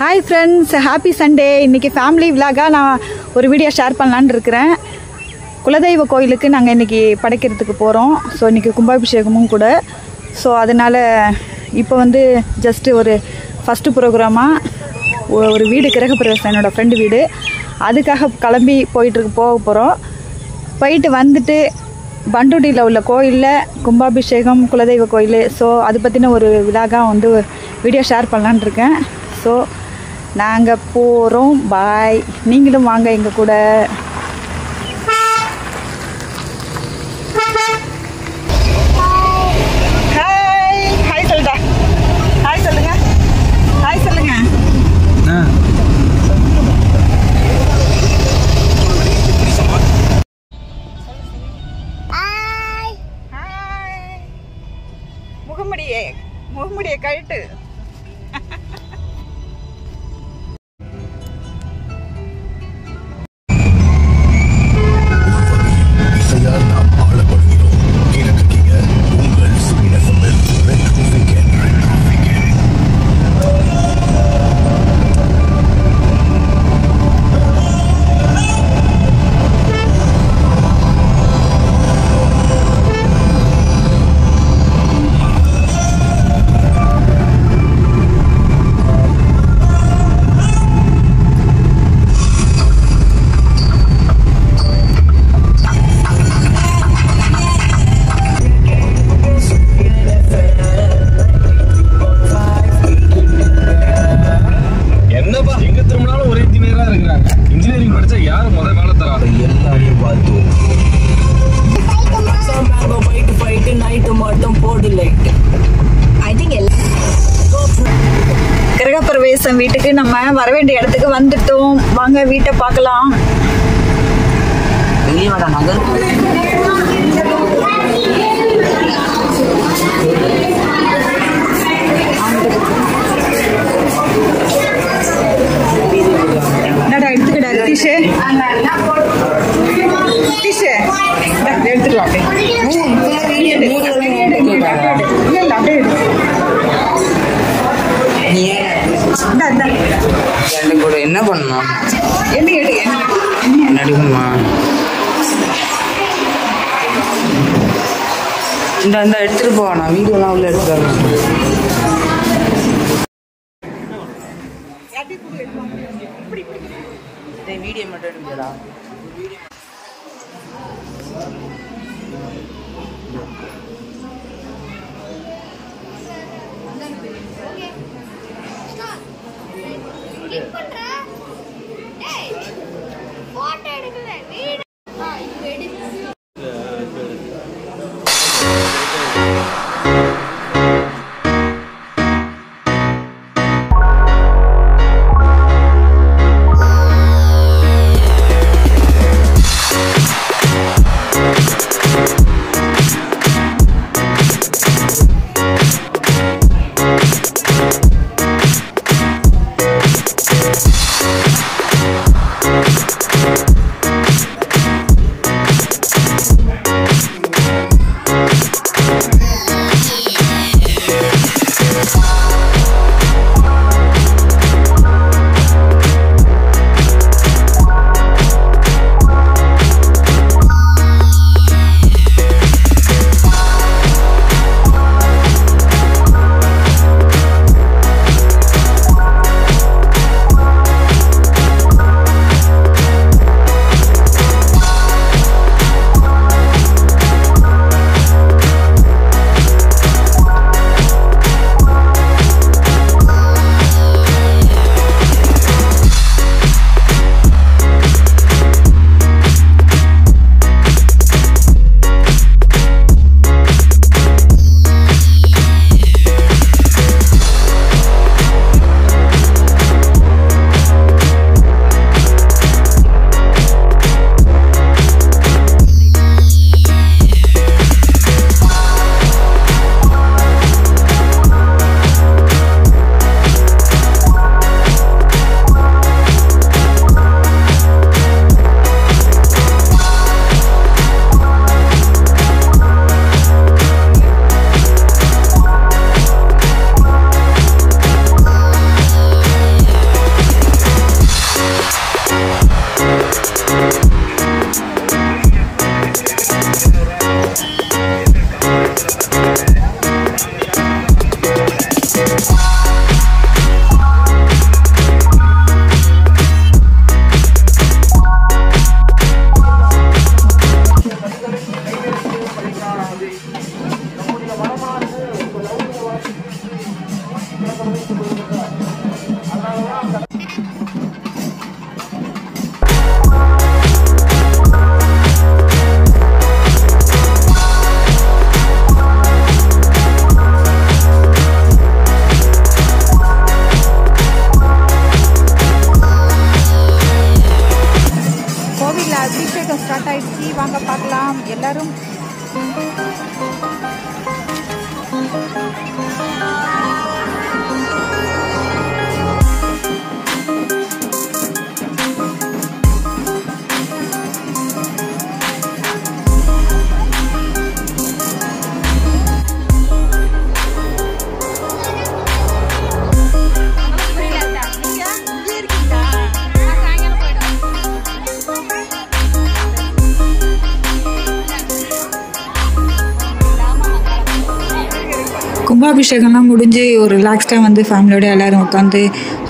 Hi friends, happy Sunday. இன்னைக்கு family vlog-ஆ நான் ஒரு வீடியோ ஷேர் பண்ணலாம்னு இருக்கேன். குலதெய்வ கோயிலுக்கு நாங்க இன்னைக்கு படைக்கிறதுக்கு போறோம். சோ இன்னைக்கு கும்பாபிஷேகமும் கூட. சோ அதனால இப்போ வந்து ஜஸ்ட் ஒரு ஃபர்ஸ்ட் புரோகிராமா ஒரு வீடு கிரகப்பிரவேசம் என்னோட ஃப்ரெண்ட் வீடு. அதுக்காக கிளம்பி போக போறோம். போயிட்டு வந்துட்டு பண்டுடியில் உள்ள கோயிலில் கும்பாபிஷேகம் குலதெய்வ கோயில். ஸோ அது பற்றின ஒரு விழாக வந்து வீடியோ ஷேர் பண்ணலான்னு இருக்கேன். ஸோ நாங்கள் போகிறோம். பாய். நீங்களும் வாங்க எங்கள் கூட. ஹாய் ஹாய் சொல்லுடா. ஹாய் சொல்லுங்க. ஹாய் சொல்லுங்க. முகமுடியை கழட்டு. கிரகப்பிரவேசம் வீட்டுக்கு நம்ம வர வேண்டிய இடத்துக்கு வந்துட்டோம். வாங்க வீட்டை பார்க்கலாம். என்னடா எடுத்துக்கடா ரித்தீஷே. ரித்தீஷே எடுத்துக்கலாம். என்ன பண்ணணும்? இந்த எடுத்துட்டு போவா. நான் வீடியோலாம் உள்ள எடுத்துட்டு வீடியோ மட்டும் எடுக்கிறா. எல்லாரும். கும்பாபிஷேகம்லாம் முடிஞ்சு ஒரு ரிலாக்ஸ்டாக வந்து ஃபேமிலியோட எல்லோரும் உட்காந்து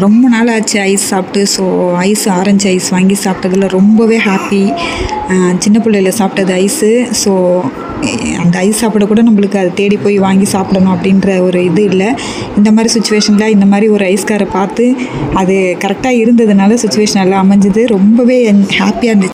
ரொம்ப நாள் ஆச்சு ஐஸ் சாப்பிட்டு. ஸோ ஐஸ் ஆரஞ்சு ஐஸ் வாங்கி சாப்பிட்டதில் ரொம்பவே ஹாப்பி. சின்ன பிள்ளையில் சாப்பிட்டது ஐஸு. ஸோ அந்த ஐஸ் சாப்பிட கூட நம்மளுக்கு அதை தேடி போய் வாங்கி சாப்பிடணும் அப்படின்ற ஒரு இது இல்லை. இந்த மாதிரி சுச்சுவேஷனில் இந்த மாதிரி ஒரு ஐஸ்காரை பார்த்து அது கரெக்டாக இருந்ததுனால சுச்சுவேஷன் எல்லாம் அமைஞ்சது. ரொம்பவே ஹாப்பியாக இருந்துச்சு.